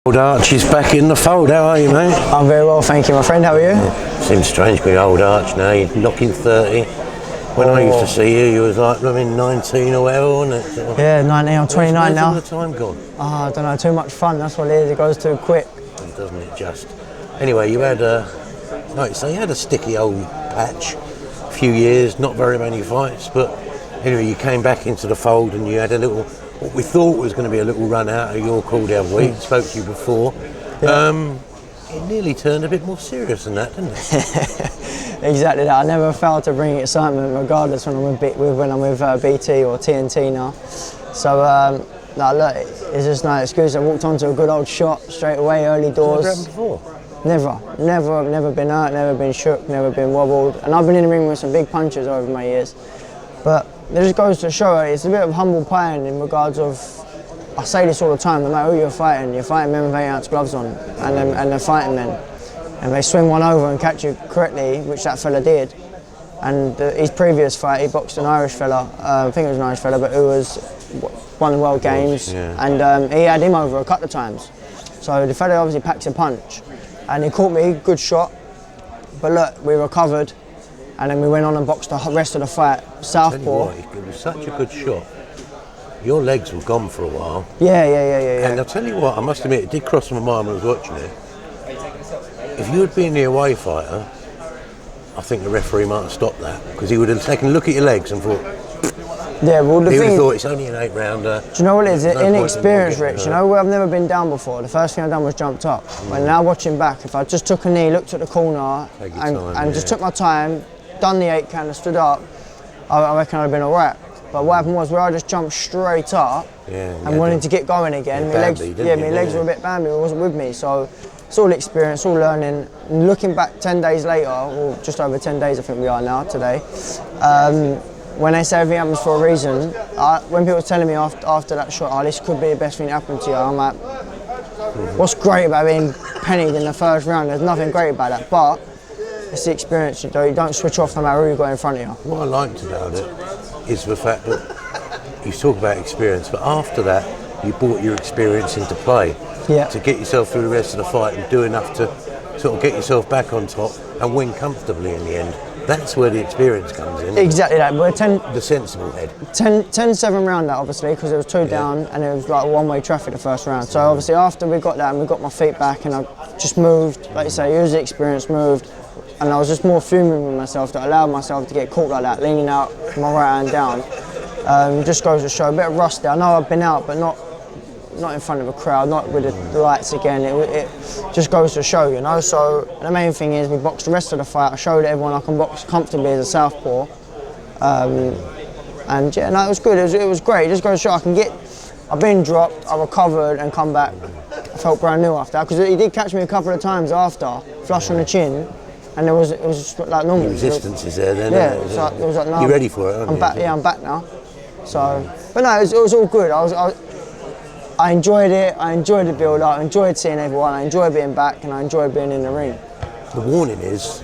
Old Archie's back in the fold. How are you, mate? I'm very well, thank you, my friend. How are you? Seems strange being old Arch now. You're knocking 30. When I used to see you, you was like, 19 or whatever, wasn't it? Yeah, 19. I'm 29 now. Where's all the time gone? I don't know. Too much fun. That's what it is. It goes too quick. Doesn't it just? Anyway, you had like you say, you had a sticky old patch. A few years, not very many fights, but anyway, you came back into the fold and you had a little, what we thought was going to be a little run out of your call the other week. Spoke to you before. Yeah. It nearly turned a bit more serious than that, didn't it? Exactly that. I never fail to bring excitement, regardless when I'm with BT or TNT now. So no, look, it's just no excuse. I walked onto a good old shot straight away, early doors. Never happened before? Never been hurt, never been shook, never been wobbled. And I've been in the ring with some big punches over my years. But it just goes to show it's a bit of humble pie in regards of, I say this all the time, no matter who you're fighting men with 8-ounce gloves on, and they're fighting men. And they swing one over and catch you correctly, which that fella did. And his previous fight, he boxed an Irish fella, I think it was an Irish fella, but who won the World Games, yeah. And he had him over a couple of times. So the fella obviously packs a punch. And he caught me, good shot. But look, we recovered, and then we went on and boxed the rest of the fight, southpaw. It was such a good shot. Your legs were gone for a while. Yeah. And I'll tell you what, I must admit, it did cross my mind when I was watching it. If you had been the away fighter, I think the referee might have stopped that, because he would have taken a look at your legs and thought, yeah, well, the he would thing, have thought it's only an 8-rounder. Do you know what it is? Inexperience, Rich. You know where I've never been down before? The first thing I've done was jumped up. And now watching back, if I just took a knee, looked at the corner, and just took my time, done the 8 count and stood up, I reckon I'd have been all right. But what happened was where I just jumped straight up and wanted to get going again. My legs were a bit bambi, it wasn't with me. So it's all experience, all learning. And looking back 10 days later, or just over 10 days I think we are now today, when they say everything happens for a reason, when people were telling me after that shot, oh, this could be the best thing that happened to you, I'm like, what's great about being pennied in the first round? There's nothing great about that, but it's the experience. You don't switch off no matter who you've got in front of you. What I liked about it is the fact that you talk about experience, but after that, you brought your experience into play to get yourself through the rest of the fight and do enough to sort of get yourself back on top and win comfortably in the end. That's where the experience comes in. Exactly that. We're the sensible head. 10-7 round that, obviously, because it was 2 down and it was like one-way traffic the first round. So obviously after we got that and we got my feet back and I just moved, like you say, used the experience, moved, and I was just more fuming with myself that allowed myself to get caught like that, leaning out my right hand down. Just goes to show a bit of rust there. I know I've been out, but not in front of a crowd, not with the lights again. It just goes to show, you know. So the main thing is we boxed the rest of the fight. I showed everyone I can box comfortably as a southpaw, and yeah, no, it was good. It was great. It just goes to show I've been dropped, I recovered and come back. I felt brand new after that, because he did catch me a couple of times after, flush on the chin. And it was just like normal. The resistance is there then. Yeah, it was like no. You're ready for it, aren't you? Back. Yeah, I'm back now. So, but no, it was all good. I enjoyed it. I enjoyed the build up. I enjoyed seeing everyone. I enjoyed being back, and I enjoyed being in the ring. The warning is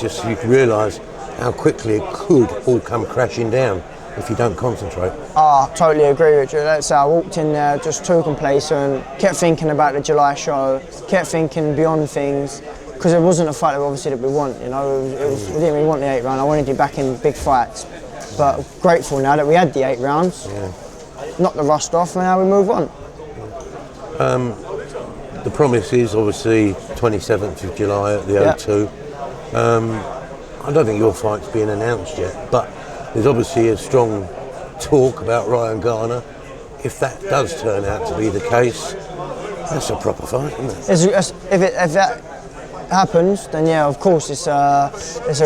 just you can realise how quickly it could all come crashing down if you don't concentrate. Totally agree with you. Let's say I walked in there just too complacent, kept thinking about the July show, kept thinking beyond things. Because it wasn't a fight that we want, you know. We didn't really want the 8 round. I wanted to be back in big fights, but grateful now that we had the 8 rounds. Yeah. Knocked the rust off, and now we move on. The promise is obviously 27th of July at the O2. I don't think your fight's been announced yet, but there's obviously a strong talk about Ryan Garner. If that does turn out to be the case, that's a proper fight, isn't it? If that happens, then yeah, of course it's a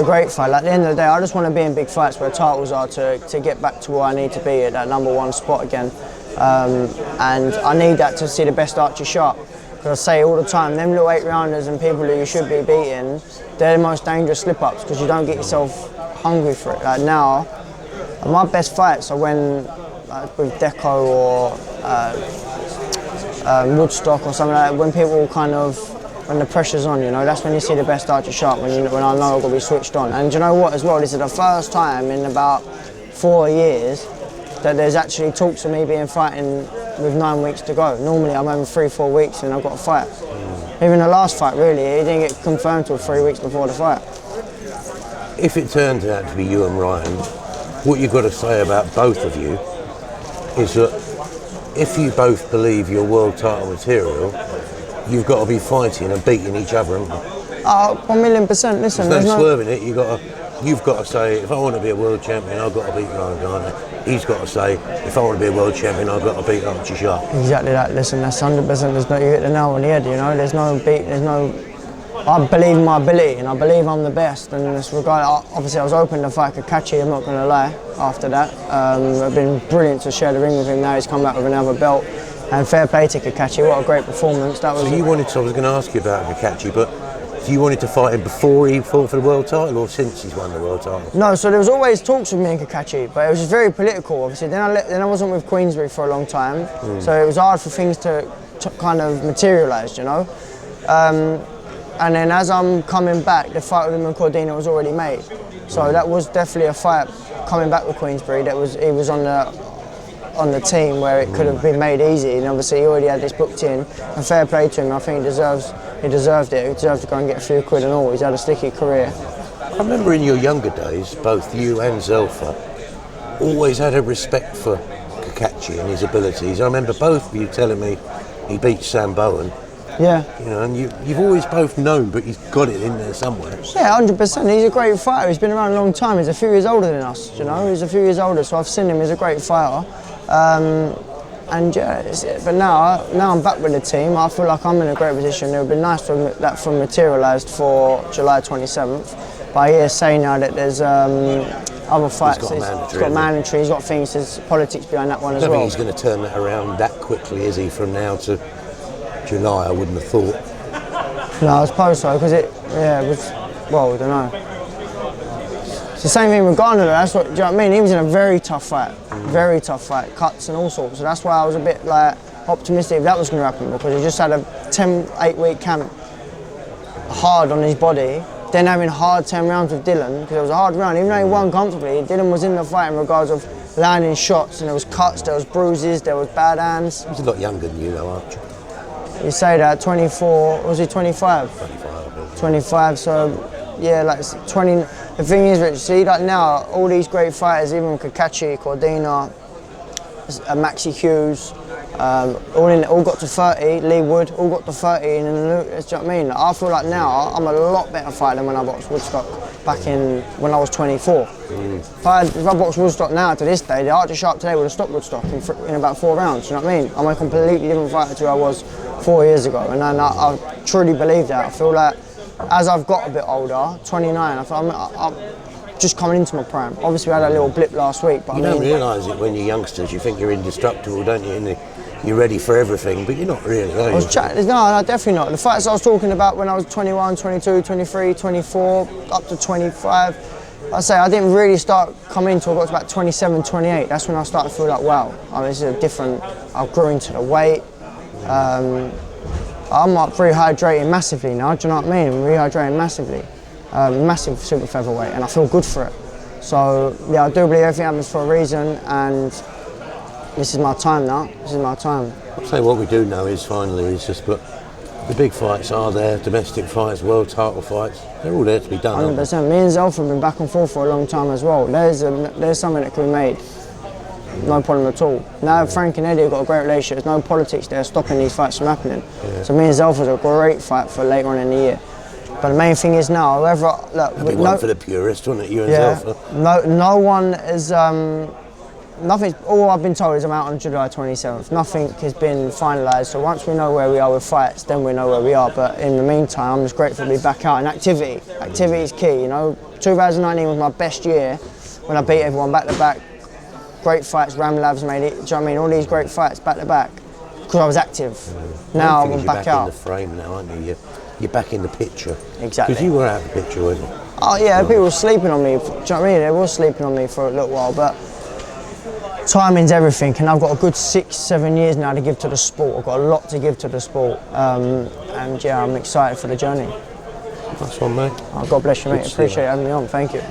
great fight. Like, at the end of the day, I just want to be in big fights where titles are to get back to where I need to be at that #1 spot again, and I need that to see the best Archie Sharp. Because I say all the time, them little 8 rounders and people who you should be beating, they're the most dangerous slip-ups because you don't get yourself hungry for it. Like now, my best fights are when with Deco or Woodstock or something like that, when people kind of, when the pressure's on, you know, that's when you see the best Archie Sharp, when I know I've got to be switched on. And you know what as well, this is the first time in about 4 years that there's actually talks of me fighting with 9 weeks to go. Normally I'm having 3-4 weeks and I've got a fight. Even the last fight, really, it didn't get confirmed till 3 weeks before the fight. If it turns out to be you and Ryan, what you've got to say about both of you is that if you both believe you're world title material, you've got to be fighting and beating each other. 1,000,000%. Listen, there's no swerving it. You've got to say, if I want to be a world champion, I've got to beat Ryan Garner. He's got to say, if I want to be a world champion, I've got to beat Archie Sharp. Exactly that. Listen, that's 100%. There's no, you hit the nail on the head. You know, there's no beat. There's no. I believe in my ability, and I believe I'm the best. And in this regard, obviously, I was open to fight Kakachi. I'm not going to lie. After that, it's been brilliant to share the ring with him. Now he's come back with another belt, and fair play to Kakachi. What a great performance that was. So you wanted to, I was going to ask you about Kakachi, but you wanted to fight him before he fought for the world title, or since he's won the world title? No, so there was always talks with me and Kakachi, but it was just very political. Obviously, then I wasn't with Queensberry for a long time, so it was hard for things to kind of materialise, you know. And then as I'm coming back, the fight with him and Cordina was already made. So that was definitely a fight coming back with Queensberry. He was on the team where it could have been made easy, and obviously he already had this booked in. And fair play to him. I think he deserved it. He deserved to go and get a few quid and all. He's had a sticky career. I remember in your younger days, both you and Zelfa always had a respect for Kakachi and his abilities. I remember both of you telling me he beat Sam Bowen. Yeah. You know, and you've always both known, but he's got it in there somewhere. Yeah, 100%. He's a great fighter. He's been around a long time. He's a few years older than us, you know. He's a few years older, so I've seen him. He's a great fighter. And yeah, but now I'm back with the team. I feel like I'm in a great position. It would be nice for that to materialised for July 27th. But I hear say now that there's other fights. He's got mandatory. He's got things. There's politics behind that one as well. I don't think he's going to turn that around that quickly, is he? From now to July, I wouldn't have thought. No, I suppose so, because it was, well, I don't know. It's the same thing with Garner, do you know what I mean? He was in a very tough fight, cuts and all sorts. So that's why I was a bit like optimistic if that was going to happen, because he just had a 8-week camp hard on his body, then having hard 10 rounds with Dylan, because it was a hard round. Even though he won comfortably, Dylan was in the fight in regards of landing shots, and there was cuts, there was bruises, there was bad hands. He's a lot younger than you though, Archie. You say that, 24, was he 25? 25, so yeah, like 20. The thing is, Rich, see, like now, all these great fighters, even Kakachi, Cordina, Maxi Hughes, all got to 30, Lee Wood, all got to 30, and then, do you know what I mean? I feel like now, I'm a lot better fighter than when I boxed Woodstock back in, when I was 24. If I boxed Woodstock now to this day, the Archie Sharp today would have stopped Woodstock in about 4 rounds, do you know what I mean? I'm a completely different fighter to who I was 4 years ago, and I truly believe that. I feel like as I've got a bit older, 29, I feel I'm just coming into my prime. Obviously, we had a little blip last week, but you don't realise it when you're youngsters. You think you're indestructible, don't you? And you're ready for everything, but you're not really, are you? No, definitely not. The fights I was talking about when I was 21, 22, 23, 24, up to 25, I say I didn't really start coming until I got to about 27, 28. That's when I started to feel like, wow, this is a different. I grew into the weight. I'm like rehydrating massively now, do you know what I mean? I'm rehydrating massively. Massive super featherweight, and I feel good for it. So yeah, I do believe everything happens for a reason, and this is my time now. This is my time. I'll say what we do know is finally is just put the big fights are there, domestic fights, world title fights. They're all there to be done. 100%. Me and Zelfa have been back and forth for a long time as well. There's something that can be made. No problem at all. Now Frank and Eddie have got a great relationship. There's no politics there stopping these fights from happening. Yeah. So me and Zelfa's a great fight for later on in the year. But the main thing is now, whoever that'd be one for the purists, wouldn't it? You and Zelfa. No one is. Nothing. All I've been told is I'm out on July 27th. Nothing has been finalised. So once we know where we are with fights, then we know where we are. But in the meantime, I'm just grateful to be back out. And activity is key. You know, 2019 was my best year when I beat everyone back to back. Great fights. Ramlav's made it. Do you know what I mean? All these great fights back to back because I was active. Now I'm back out. In the frame now, aren't you? You're back in the picture. Exactly. Because you were out of the picture, weren't you? Oh yeah, people were sleeping on me. Do you know what I mean? They were sleeping on me for a little while, but timing's everything, and I've got a good 6-7 years now to give to the sport. I've got a lot to give to the sport, and yeah, I'm excited for the journey. Nice one, mate. Oh, God bless you, mate. Appreciate having me on. Thank you.